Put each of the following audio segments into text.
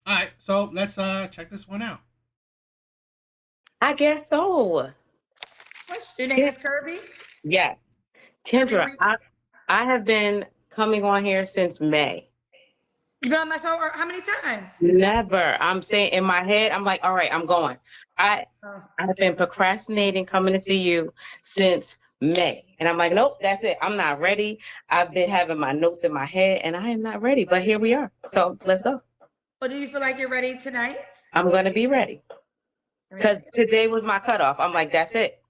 All right, so let's check this one out. I guess so. Your name Yeah. is Kirby. Yeah. Kirby, Kendra, I have been coming on here since May. you been on my show how many times? Never. I'm saying in my head, I'm like, all right, I'm going. I Oh. I've been procrastinating coming to see you since May. And I'm like, nope, that's it. I'm not ready. I've been having my notes in my head and I am not ready. But here we are. So let's go. Well, do you feel like you're ready tonight? I'm gonna be ready. Because today was my cutoff. I'm like, that's it.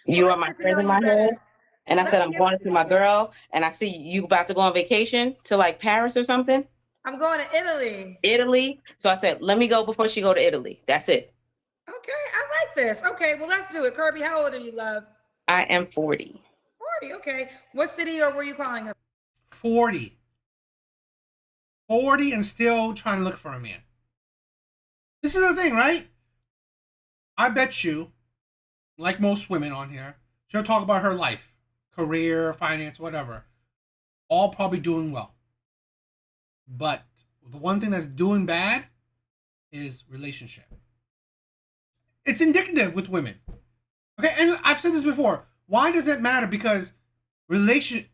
Well, You are let's my get to friend know in you my head. better. And I Let said, me I'm get. going to see my girl. And I see you about to go on vacation to like Paris or something, I'm going to Italy. Italy. So I said, let me go before she go to Italy. That's it. Okay, I like this. Okay, well, let's do it. Kirby, how old are you, love? I am 40. 40. Okay. What city or were you calling us? 40. 40 and still trying to look for a man. This is the thing, right? I bet you, like most women on here, she'll talk about her life, career, finance, whatever. All probably doing well. But the one thing that's doing bad is relationship. It's indicative with women. Okay, and I've said this before. Why does it matter? Because relation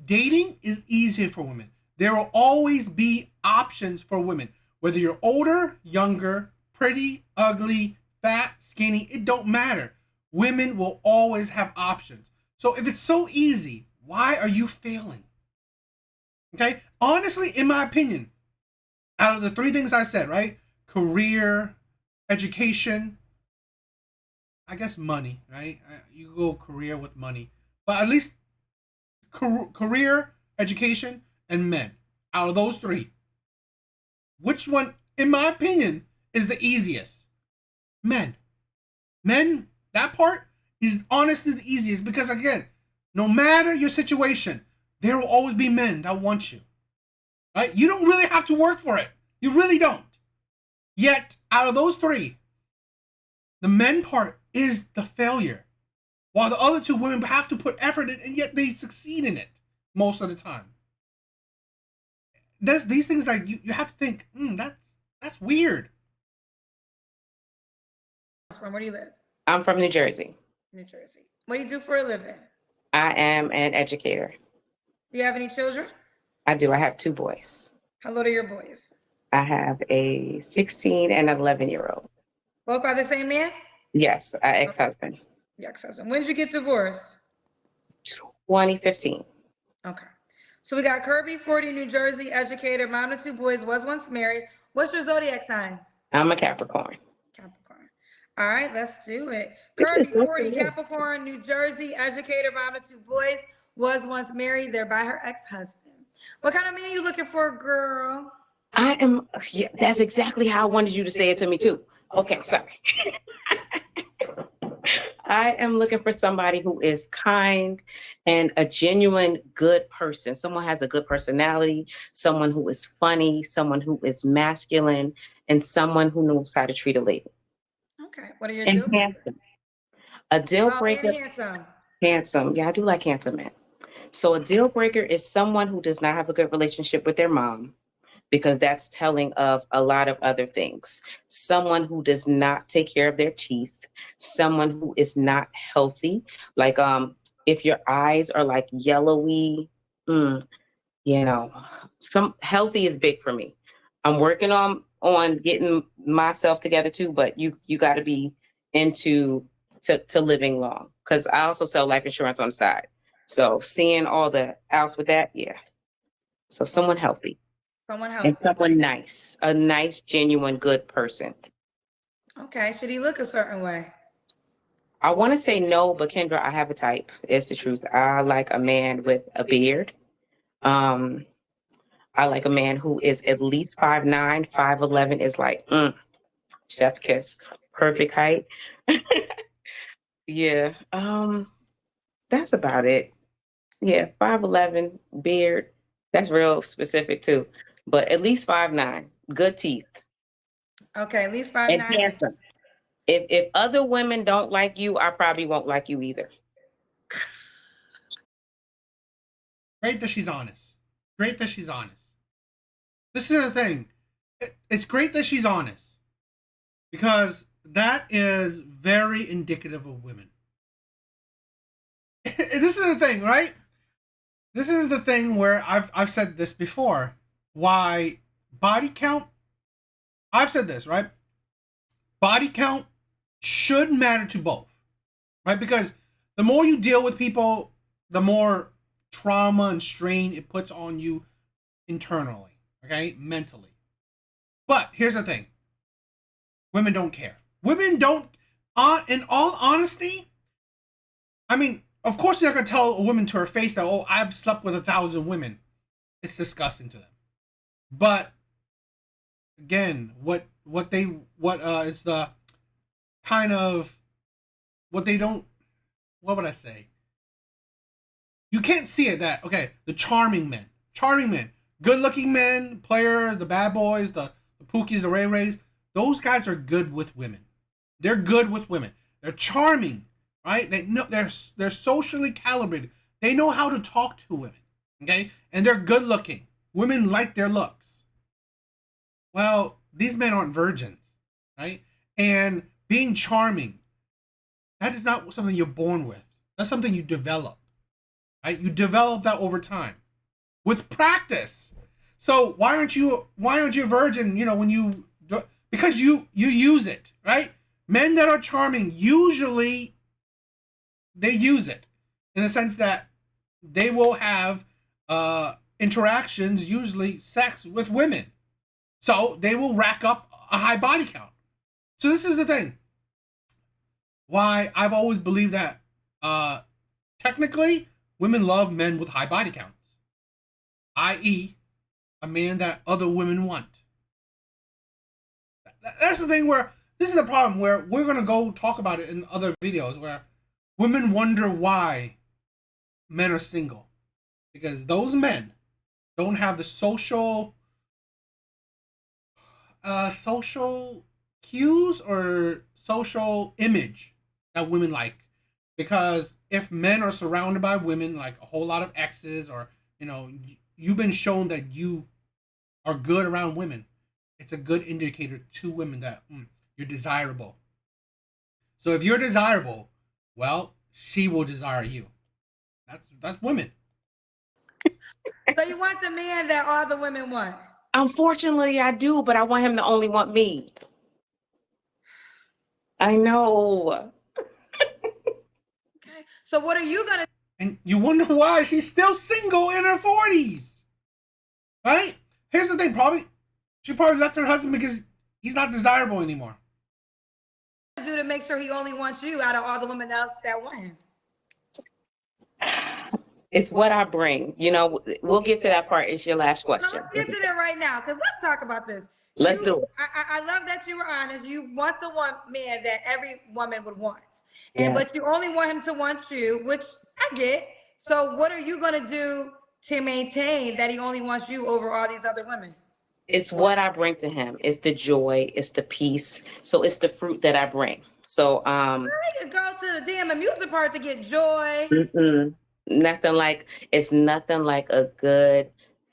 dating is easier for women. There will always be options for women. Whether you're older, younger, pretty, ugly, fat, skinny, it don't matter. Women will always have options. So if it's so easy, why are you failing? Okay? Honestly, in my opinion, out of the three things I said, right? Career, education, I guess money, right? You go career with money. But at least career, education, and men. Out of those three, which one, in my opinion, is the easiest? Men. Men, that part is honestly the easiest because, again, no matter your situation, there will always be men that want you. Right? You don't really have to work for it. You really don't. Yet, out of those three, the men part is the failure. While the other two women have to put effort in, and yet they succeed in it most of the time. There's these things like you have to think, that's weird. Where do you live? I'm from New Jersey. New Jersey. What do you do for a living? I am an educator. Do you have any children? I do. I have two boys. How old are your boys? I have a 16 and an 11-year-old. Both by the same man? Yes, ex-husband. Your ex-husband. When did you get divorced? 2015. Okay. So we got Kirby, 40, New Jersey, educator, mom of two boys, was once married. What's your zodiac sign? I'm a Capricorn. Capricorn. All right, let's do it. This is Kirby, this 40, is- Capricorn, New Jersey, educator, mom of two boys, was once married, there by her ex-husband. What kind of man you looking for, girl? I am. Yeah, that's exactly how I wanted you to say it to me too. Okay, sorry. I am looking for somebody who is kind and a genuine good person. Someone has a good personality, someone who is funny, someone who is masculine, and someone who knows how to treat a lady. Okay. What are your And deal? handsome. A deal And breaker, handsome. handsome. Yeah, I do like handsome men. So a deal breaker is someone who does not have a good relationship with their mom, because that's telling of a lot of other things. Someone who does not take care of their teeth, someone who is not healthy. Like if your eyes are like yellowy, mm, you know, some healthy is big for me. I'm working on getting myself together too, but you got to be into to living long, because I also sell life insurance on the side. So seeing all the outs with that, yeah. So someone healthy. Someone And healthy. someone nice, a nice, genuine, good person. Okay. Should he look a certain way? I want to say no, but Kendra, I have a type. It's the truth. I like a man with a beard. Um, I like a man who is at least 5'9". 5'11" is like, chef kiss, perfect height. Yeah. That's about it. Yeah, 5'11", beard. That's real specific too. But at least 5'9", good teeth, Okay, at least five and nine. handsome. If other women don't like you, I probably won't like you either. Great that she's honest. Great that she's honest. This is the thing. it's great that she's honest because that is very indicative of women. This is the thing, right? This is the thing where I've said this before. Why body count? I've said this, right? Body count should matter to both, right? Because the more you deal with people, the more trauma and strain it puts on you internally, okay? Mentally. But here's the thing. Women don't care. Women don't in all honesty, I mean, of course you're not gonna tell a woman to her face that, oh, I've slept with 1,000 women. It's disgusting to them. But again, what it's the kind of what they don't, what would I say? You can't see it that, okay, the charming men, good looking men, players, the bad boys, the Pookies, the Ray Rays, those guys are good with women. They're good with women. They're charming, right? They know they're socially calibrated. They know how to talk to women, okay? And they're good looking. Women like their looks. Well, these men aren't virgins, right? And being charming, that is not something you're born with. That's something you develop, right? You develop that over time with practice. So why aren't you a virgin? You know, when you because you use it, right? Men that are charming usually they use it in the sense that they will have interactions, usually sex with women. So they will rack up a high body count. So this is the thing. Why I've always believed that technically women love men with high body counts, i.e., a man that other women want. That's the thing where this is the problem where we're gonna go talk about it in other videos where women wonder why men are single because those men don't have the social cues or social image that women like. Because if men are surrounded by women, like a whole lot of exes, or you know, you've been shown that you are good around women, it's a good indicator to women that you're desirable. So if you're desirable, well, she will desire you. That's women. So you want the man that all the women want? Unfortunately, I do, but I want him to only want me. I know. Okay. So what are you gonna? And you wonder why she's still single in her 40s. Right? Here's the thing, she probably left her husband because he's not desirable anymore. Do to make sure he only wants you out of all the women else that want him? It's what I bring. You know, we'll get to that part. It's your last So question. let's get to that right now, because let's talk about this. Let's do it. I love that you were honest. You want the one man that every woman would want, Yeah. but you only want him to want you, which I get. So what are you gonna do to maintain that he only wants you over all these other women? It's what I bring to him. It's the joy. It's the peace. So it's the fruit that I bring. So I could go to the damn amusement park to get joy. nothing like it's nothing like a good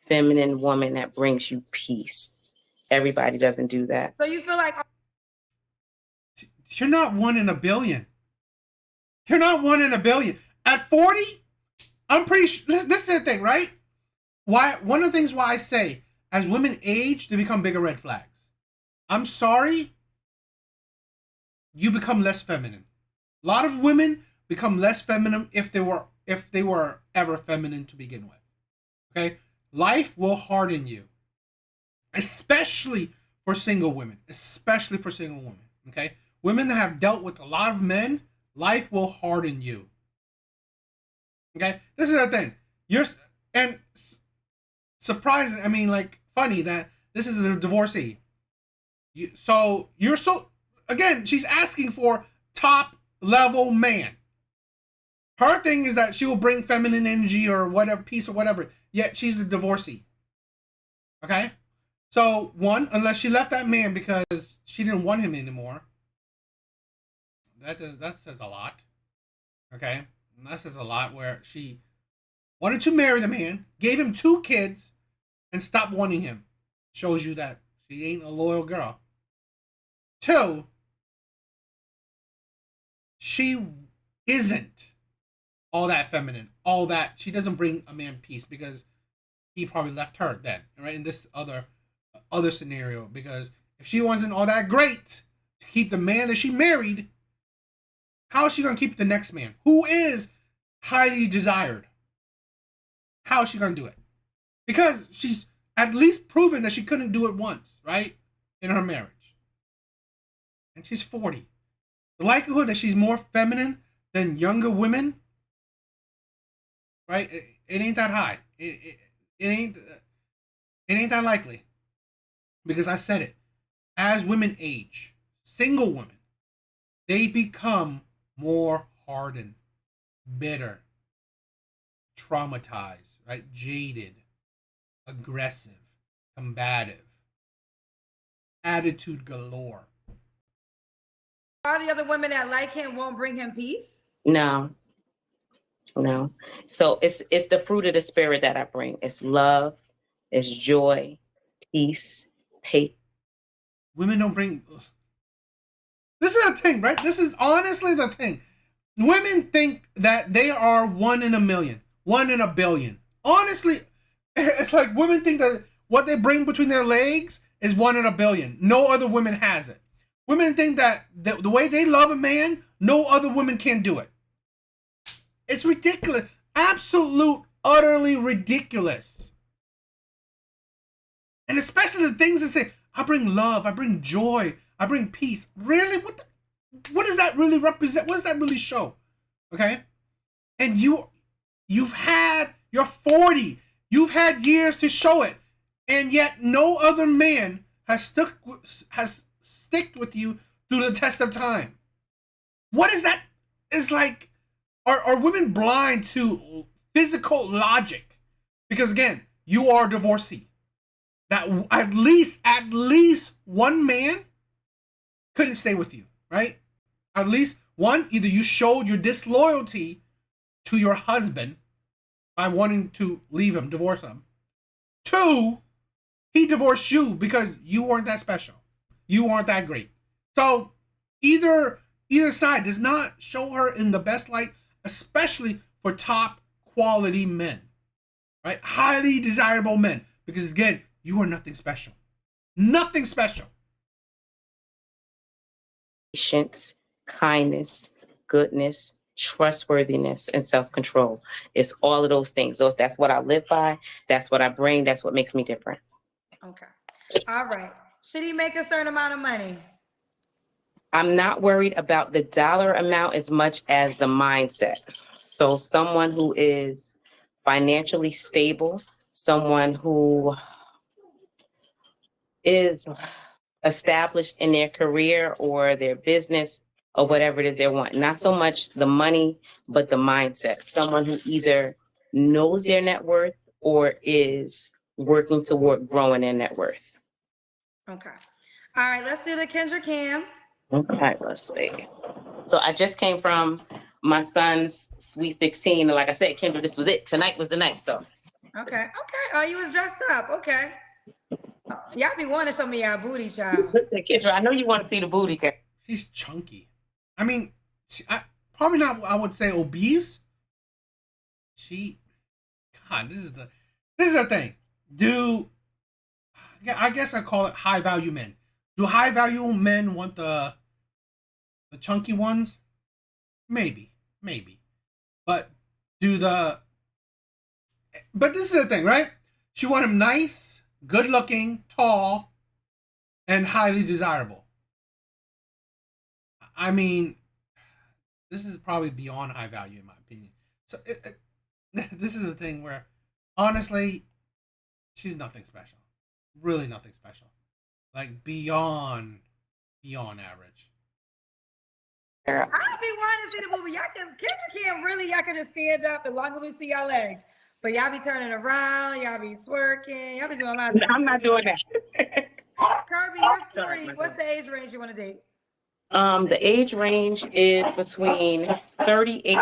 feminine woman that brings you peace. Everybody doesn't do that. So you feel like You're not one in a billion. You're not one in a billion. At 40, I'm pretty sure. This is the thing, right? Why? One of the things why I say, as women age, they become bigger red flags. I'm sorry, you become less feminine. A lot of women become less feminine if they were ever feminine to begin with. Okay, life will harden you, especially for single women. Especially for single women. Okay, women that have dealt with a lot of men, life will harden you. Okay, this is the thing. And surprising. I mean, like funny that this is a divorcee. Again, she's asking for top level man. Her thing is that she will bring feminine energy or whatever, peace or whatever. Yet she's a divorcee. Okay, so one, unless she left that man because she didn't want him anymore. That says a lot. Okay, and that says a lot where she wanted to marry the man, gave him 2 kids, and stopped wanting him. Shows you that She ain't a loyal girl. 2, she isn't all that feminine, all that. She doesn't bring a man peace because he probably left her then, right? In this other scenario, because if she wasn't all that great to keep the man that she married, how is she gonna keep the next man who is highly desired? How is she gonna do it? Because she's at least proven that she couldn't do it once, right? In her marriage. And she's 40. The likelihood that she's more feminine than younger women, right? It ain't that high. It ain't that likely. Because I said it. As women age, single women, they become more hardened, bitter, traumatized, right? Jaded, aggressive, combative, attitude galore. All the other women that like him won't bring him peace. No, no. So it's the fruit of the spirit that I bring. It's love, it's joy, peace, patience. Women don't bring. This is the thing, right? This is honestly the thing. Women think that they are 1 in a million, 1 in a billion. Honestly, it's like women think that what they bring between their legs is 1 in a billion. No other woman has it. Women think that the way they love a man, no other woman can do it. It's ridiculous. Absolute, utterly ridiculous. And especially the things that say, I bring love, I bring joy, I bring peace. Really? What does that really represent? What does that really show? Okay? And you're 40. You've had years to show it. And yet no other man has sticked with you through the test of time. What is that? It's like, are women blind to physical logic? Because again, you are a divorcee. That at least one man couldn't stay with you, right? At least one, either you showed your disloyalty to your husband by wanting to leave him, divorce him. 2, he divorced you because you weren't that special. You weren't that great. So either side does not show her in the best light, especially for top quality men, right? Highly desirable men. Because again, you are nothing special. Nothing special. Patience, kindness, goodness, trustworthiness, and self-control. It's all of those things. That's what I live by. That's what I bring. That's what makes me different. Okay. All right. Should he make a certain amount of money? I'm not worried about the dollar amount as much as the mindset. So someone who is financially stable, someone who is established in their career or their business or whatever it is they want. Not so much the money, but the mindset. Someone who either knows their net worth or is working toward growing their net worth. Okay. All right. Let's do the Kendra Cam. Okay, let's see. So I just came from my son's Sweet 16. And like I said, Kendra, this was it. Tonight was the night. So Okay. Okay. Oh, you was dressed up. Okay. Y'all be wanting to show me y'all booty, child. Kendra, I know you want to see the booty. She's chunky. I mean, probably not. I would say obese. God, this is the thing. I guess I call it high value men. Do high value men want the chunky ones? Maybe. But but this is the thing, right? She want him nice, good looking, tall, and highly desirable. I mean, this is probably beyond high value in my opinion. So this is the thing where, honestly, she's nothing special. Really nothing special. Like beyond average. I be wanting to see the movie. Kendra can't really, y'all can just stand up as long as we see y'all legs. But y'all be turning around, y'all be twerking, y'all be doing a lot of things. I'm not doing that. Kirby, you're 40. What's the age range you want to date? The age range is between 38.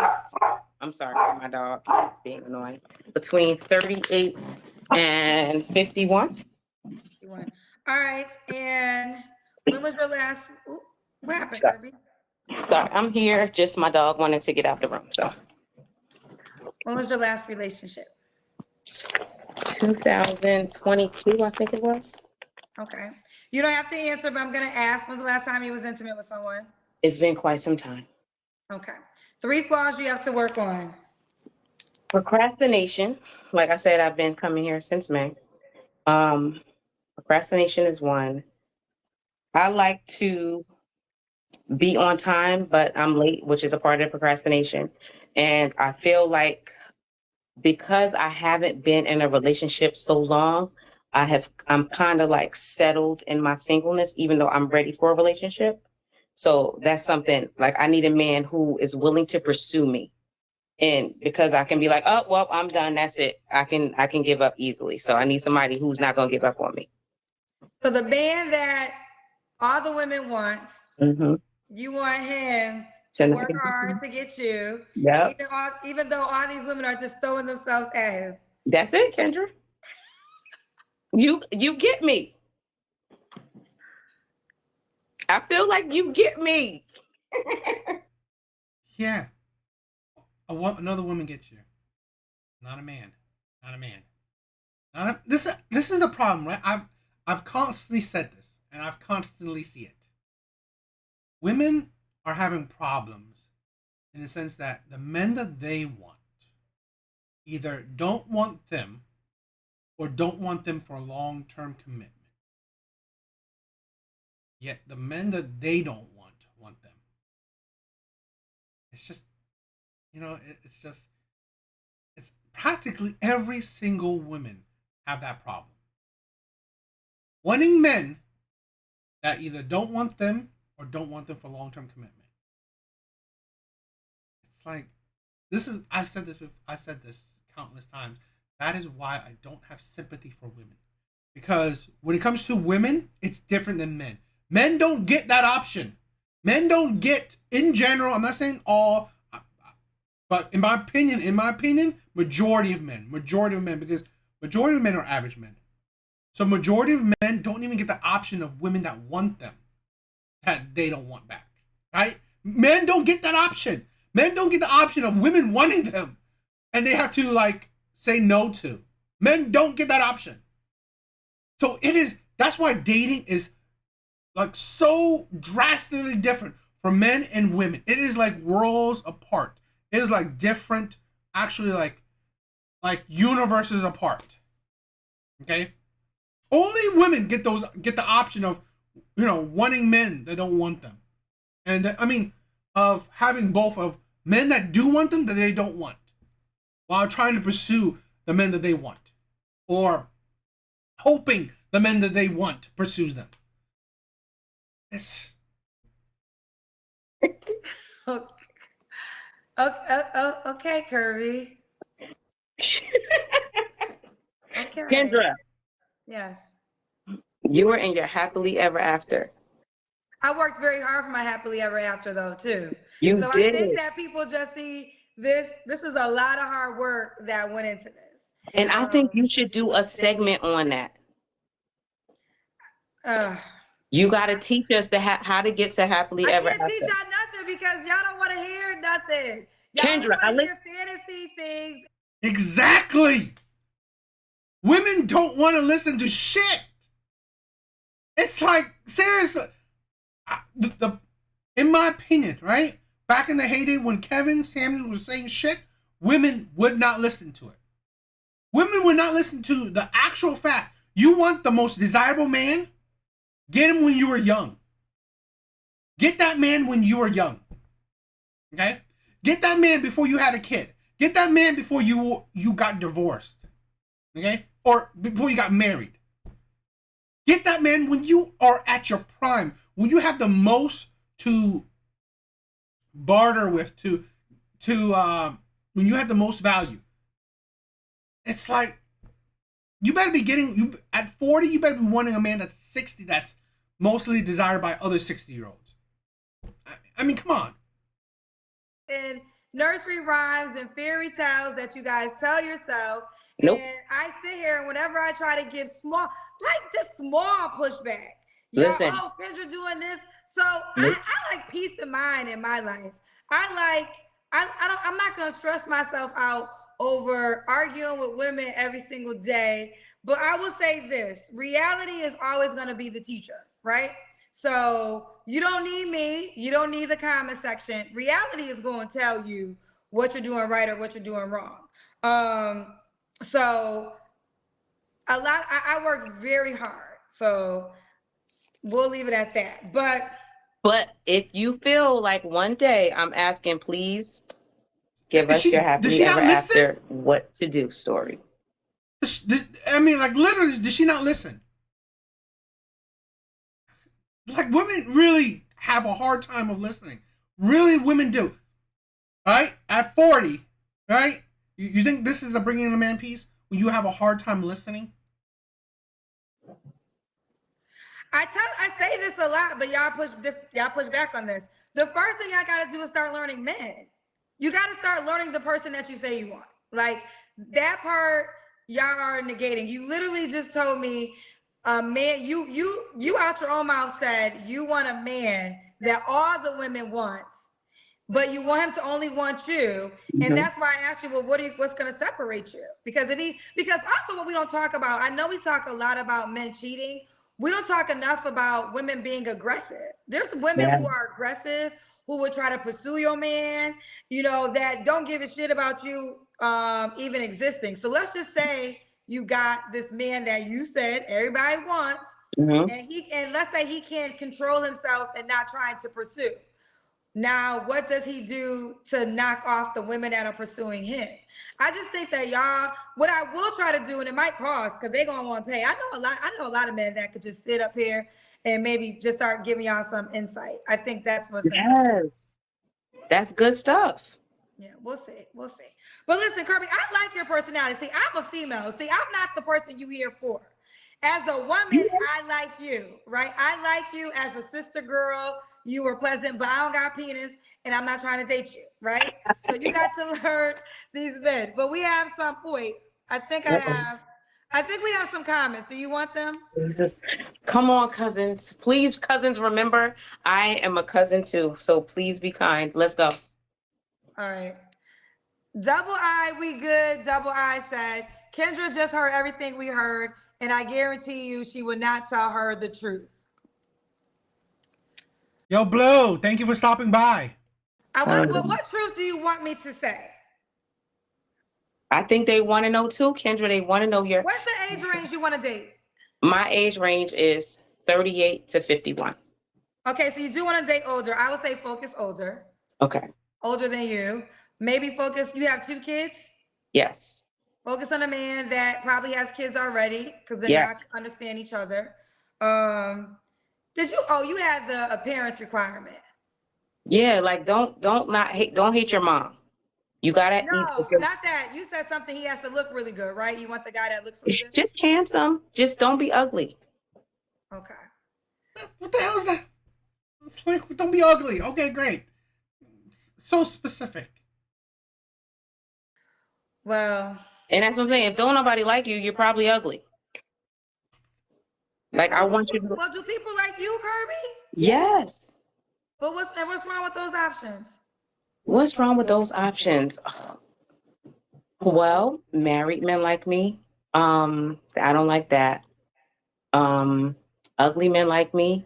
I'm sorry for my dog being annoying. Between 38 and 51. 51. All right. And when was your last? Ooh, what happened, So, Kirby? sorry, I'm here. Just my dog wanted to get out the room. So When was your last relationship? 2022, I think it was. Okay. You don't have to answer, but I'm gonna ask. When's the last time you was intimate with someone? It's been quite some time. Okay. 3 flaws you have to work on. Procrastination. Like I said, I've been coming here since May. Um, Procrastination is one. I like to be on time, but I'm late, which is a part of procrastination. And I feel like because I haven't been in a relationship so long, I'm kind of like settled in my singleness, even though I'm ready for a relationship. So that's something like I need a man who is willing to pursue me. And because I can be like, oh well, I'm done. That's it. I can give up easily. So I need somebody who's not gonna give up on me. So the man that all the women want, Mm-hmm. you want him to Tonight. work hard to get you, Yep. even though all these women are just throwing themselves at him. That's it, Kendra. You get me. I feel like you get me. Yeah. Another woman gets you. Not a man. Not a man. This is the problem, right? I've constantly said this, and I've constantly see it. Women are having problems in the sense that the men that they want either don't want them or don't want them for a long-term commitment. Yet the men that they don't want them. It's just, it's just, it's practically every single woman have that problem. Wanting men that either don't want them or don't want them for long-term commitment. It's like I said this countless times. That is why I don't have sympathy for women. Because when it comes to women, it's different than men. Men don't get that option. Men don't get, in general, I'm not saying all, but in my opinion, majority of men, because majority of men are average men. So majority of men don't even get the option of women that want them, that they don't want back, right? Men don't get that option. Men don't get the option of women wanting them, and they have to like say no to. Men don't get that option. So that's why dating is like so drastically different for men and women. It is like worlds apart. It is like different, actually like universes apart. Okay? Only women get the option of wanting men that don't want them. And I mean of having both of men that do want them that they don't want while trying to pursue the men that they want or hoping the men that they want pursues them. It's Okay, okay, Kirby. Okay. Kendra, Yes. you were in your happily ever after. I worked very hard for my happily ever after though too. You So I did. think that people just see this. This is a lot of hard work that went into this. And I think you should do a segment on that. Uh, You got to teach us how to get to happily I ever can't teach after. y'all nothing because y'all don't want to hear nothing. Y'all only Kendra, I want to listen. hear fantasy things. exactly. Women don't want to listen to shit. It's like seriously, in my opinion, right? Back in the heyday when Kevin Samuels was saying shit, women would not listen to it. Women would not listen to the actual fact. You want the most desirable man? Get him when you were young. Get that man when you were young. Okay? Get that man before you had a kid. Get that man before you got divorced. Okay? Or before you got married. Get that man when you are at your prime, when you have the most to barter with, when you have the most value. It's like you better be getting at 40. You better be wanting a man that's 60, that's mostly desired by other 60-year-olds. I mean, come on. And nursery rhymes and fairy tales that you guys tell yourself, Nope. And I sit here and whenever I try to give small, like just small pushback, y'all, Listen. oh, Kendra doing this. So Nope. I like peace of mind in my life. I like, I'm not going to stress myself out over arguing with women every single day. But I will say this, reality is always going to be the teacher, right? So you don't need me. You don't need the comment section. Reality is going to tell you what you're doing right or what you're doing wrong. So a lot, I work very hard. So we'll leave it at that. But if you feel like one day I'm asking, please give Is us your does happily she ever not listen? after what to do story. I mean, like literally, does she not listen? Like women really have a hard time of listening. Really, women do. Right at 40, right? You think this is a bringing a man peace when you have a hard time listening? I say this a lot, but y'all push back on this. The first thing y'all gotta do is start learning men. You gotta start learning the person that you say you want. Like that part, y'all are negating. You literally just told me a man, you out your own mouth said you want a man that all the women want, but you want him to only want you. And Mhm. that's why I asked you, well, what's going to separate you? Because because also what we don't talk about, I know we talk a lot about men cheating. We don't talk enough about women being aggressive. There's women Yeah. who are aggressive, who would try to pursue your man, that don't give a shit about you even existing. So let's just say you got this man that you said everybody wants, Mhm. and let's say he can't control himself and not trying to pursue. Now, what does he do to knock off the women that are pursuing him? I just think that y'all, what I will try to do, and it might cost because they're gonna want to pay. I know a lot of men that could just sit up here and maybe just start giving y'all some insight. I think that's what's important. Yes. That's good stuff. Yeah, we'll see. We'll see. But listen, Kirby, I like your personality. See, I'm a female. See, I'm not the person you here for. As a woman, You I like you, right? I like you as a sister girl. You were pleasant, but I don't got penis and I'm not trying to date you, right? So you got to learn these men. But we have some, wait, Uh-oh. I think we have some comments. Do you want them? Jesus. Come on, cousins. Please, cousins, remember, I am a cousin too. So please be kind. Let's go. All right. Double I, we good. Double I said, Kendra just heard everything we heard, and I guarantee you she would not tell her the truth. Yo, Blue, thank you for stopping by. What truth do you want me to say? I think they want to know too, Kendra. They want to know your. What's the age range you want to date? My age range is 38 to 51. Okay, so you do want to date older. I would say focus older, Okay. older than you. Maybe focus, you have 2 kids? Yes. Focus on a man that probably has kids already because then Yeah. y'all understand each other. You had the appearance requirement. Yeah. Like don't hate your mom. You gotta eat. No, not that. You said something he has to look really good, right? You want the guy that looks really good? Just handsome. Just don't be ugly. Okay. What the hell is that? It's like, don't be ugly. Okay, great. So specific. Well, And that's what I'm saying. If don't nobody like you, you're probably ugly. Like I want you to. do people like you, Kirby? Yes. But what's wrong with those options? What's wrong with those options? Ugh. Well, married men like me. I don't like that. Um, ugly men like me.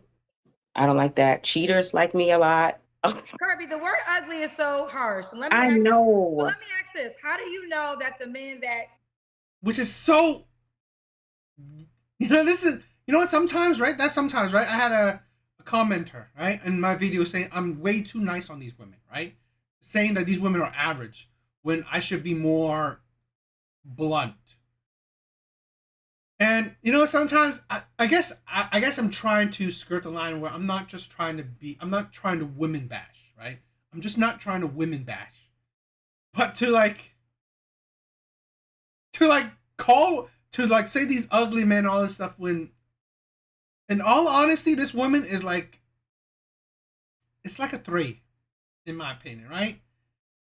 I don't like that. Cheaters like me a lot. Kirby, the word ugly is so harsh. I know. Let me ask this. How do you know that the men that Which is so. This is. You know what? Sometimes, right? That's sometimes, right? I had a commenter, right, in my video saying I'm way too nice on these women, right? Saying that these women are average when I should be more blunt. And sometimes I guess I'm trying to skirt the line where I'm not just trying to be. I'm not trying to women bash, right? I'm just not trying to women bash, but to call to say these ugly men, all this stuff. When, in all honesty, this woman is it's like a 3, in my opinion, right?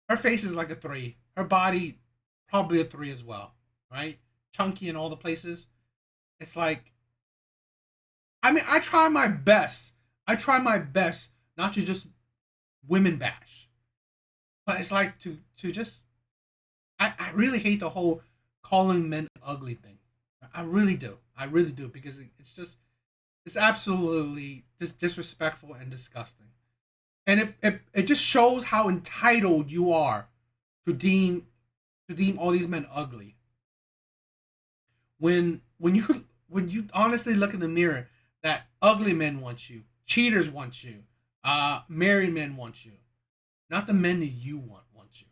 Her face is like a 3. Her body, probably a 3 as well, right? Chunky in all the places. It's like, I mean, I try my best. I try my best not to just women bash, but it's like to just. I really hate the whole calling men ugly thing. I really do. I really do because it's just it's absolutely just disrespectful and disgusting. And it just shows how entitled you are to deem all these men ugly. When you honestly look in the mirror, that ugly men want you, cheaters want you, married men want you, not the men that you want you.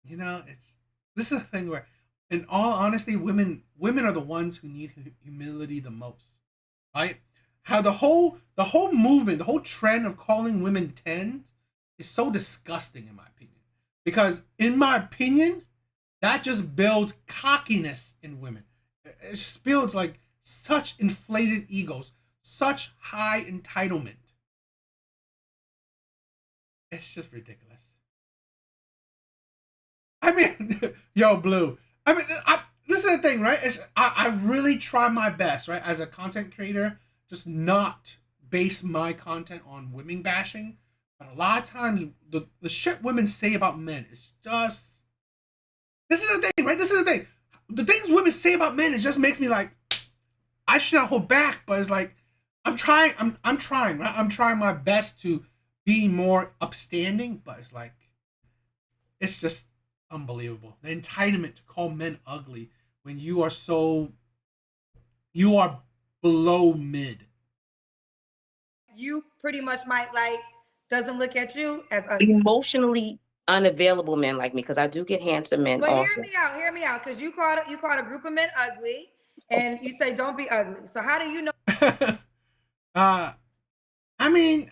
You know, it's this is a thing where, in all honesty, women are the ones who need humility the most, right? How the whole movement, the whole trend of calling women tens is so disgusting in my opinion. Because in my opinion, that just builds cockiness in women. It just builds like such inflated egos, such high entitlement. It's just ridiculous. I mean, yo, Blue. I mean, this is the thing, right? I really try my best, right, as a content creator, just not base my content on women bashing. But a lot of times, the shit women say about men is just. This is the thing, right? This is the thing. The things women say about men, it just makes me like, I should not hold back, but it's like, I'm trying, I'm trying, right? I'm trying my best to be more upstanding, but it's like, it's just unbelievable. The entitlement to call men ugly when you are below mid. You pretty much might like doesn't look at you as ugly. Emotionally unavailable men like me, because I do get handsome men But also. hear me out, because you called a group of men ugly, and you say don't be ugly. So how do you know uh, I mean,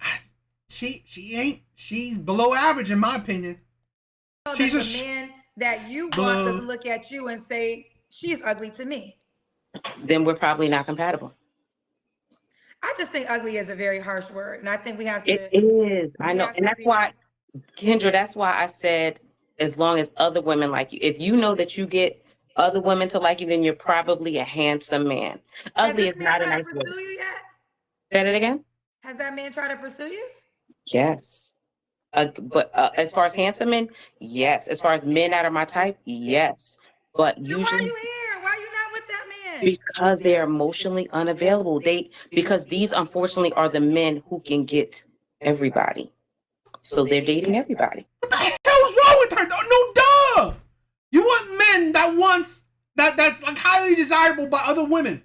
she's below average in my opinion. that She's the man that you want doesn't look at you and say she's ugly to me? Then we're probably not compatible. I just think ugly is a very harsh word, and I think we have It to is. I we know. have And to that's be. why, Kendra, that's why I said, as long as other women like you, if you know that you get other women to like you, then you're probably a handsome man. Has Ugly this is man not a tried nice to word. pursue you yet? Say that again? Has that man tried to pursue you? Yes. But as far as handsome men, yes. As far as men that are my type, yes. But Then why are usually you here? Why are you not with that man? because they are emotionally unavailable. Because these unfortunately are the men who can get everybody. So they're dating everybody. What the hell's wrong with her? No, duh. You want men that's like highly desirable by other women.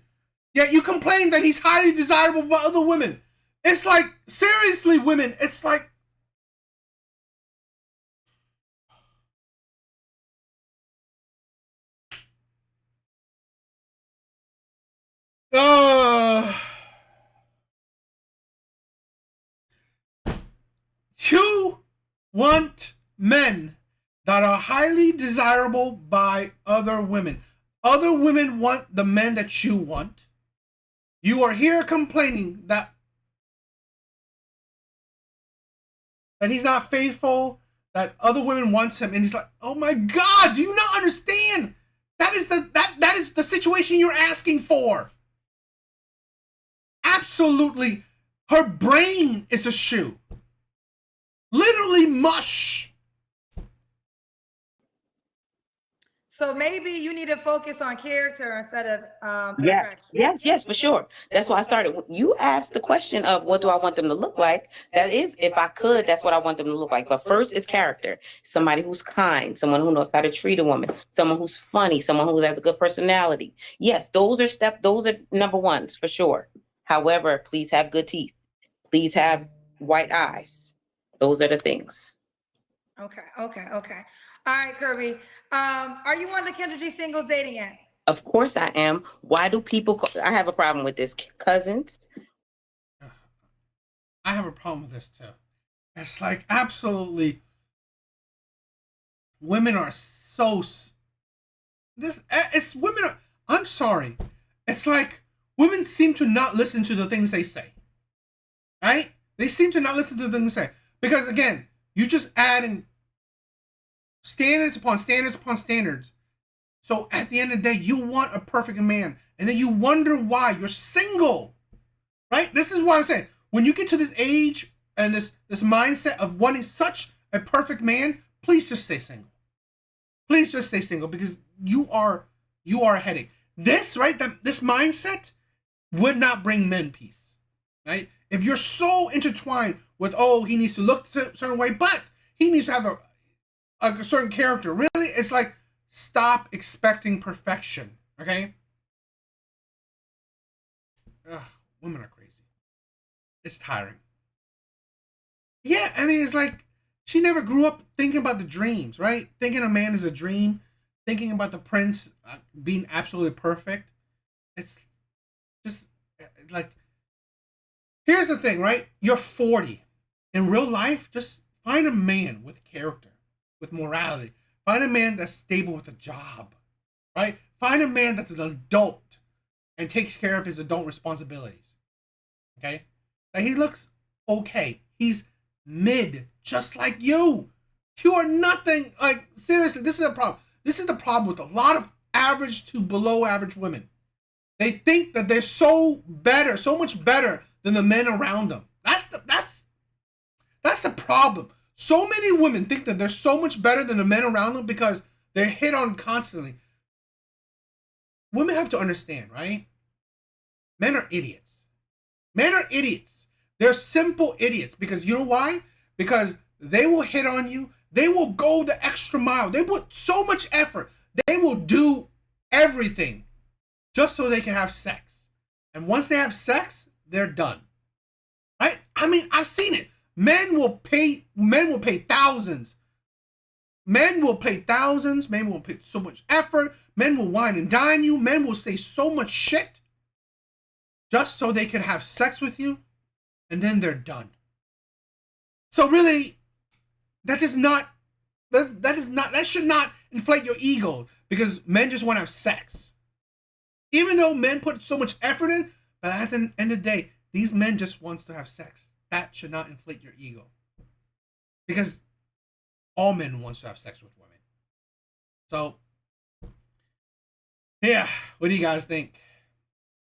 Yet you complain that he's highly desirable by other women. It's like, seriously, women. It's like, uh, you want men that are highly desirable by other women. Other women want the men that you want. You are here complaining that he's not faithful, that other women wants him, and he's like, oh my god, do you not understand? That is the situation you're asking for. Absolutely, her brain is a shoe. Literally mush. So maybe you need to focus on character instead of Yes, attraction. yes, for sure. That's why I started. You asked the question of what do I want them to look like? That is, if I could, that's what I want them to look like. But first is character. Somebody who's kind, someone who knows how to treat a woman, someone who's funny, someone who has a good personality. Yes, those are number ones for sure. However, please have good teeth. Please have white eyes. Those are the things. Okay. All right, Kirby. Are you on the Kendra G singles dating app? Of course I am. Why do people I have a problem with this. Cousins. I have a problem with this too. It's like, absolutely, women are so this. It's women. I'm sorry. It's like women seem to not listen to the things they say. Right? They seem to not listen to the things they say because again, you just adding standards upon standards upon standards. So at the end of the day, you want a perfect man, and then you wonder why you're single, right? This is what I'm saying. When you get to this age and this mindset of wanting such a perfect man, please just stay single. Please just stay single, because you are a headache. This, right? This mindset would not bring men peace, right? If you're so intertwined with, oh, he needs to look a certain way, but he needs to have a certain character. Really, it's like, stop expecting perfection, okay? Ugh, women are crazy. It's tiring. Yeah, I mean, it's like she never grew up thinking about the dreams, right? Thinking a man is a dream, thinking about the prince being absolutely perfect. It's just like, here's the thing, right? You're 40. In real life, just find a man with character, with morality. Find a man that's stable with a job, right? Find a man that's an adult and takes care of his adult responsibilities. Okay? And he looks okay. He's mid, just like you. You are nothing. Like, seriously, this is a problem. This is the problem with a lot of average to below average women. They think that they're so much better than the men around them. That's the problem. So many women think that they're so much better than the men around them because they're hit on constantly. Women have to understand, right? Men are idiots. Men are idiots. They're simple idiots, because you know why? Because they will hit on you. They will go the extra mile. They put so much effort. They will do everything just so they can have sex. And once they have sex, they're done. Right? I mean, I've seen it. Men will pay thousands. Men will pay thousands. Men will pay so much effort. Men will wine and dine you. Men will say so much shit just so they can have sex with you, and then they're done. So really, that should not inflate your ego, because men just want to have sex. Even though men put so much effort in, but at the end of the day, these men just wants to have sex. That should not inflate your ego, because all men wants to have sex with women. So, yeah, what do you guys think?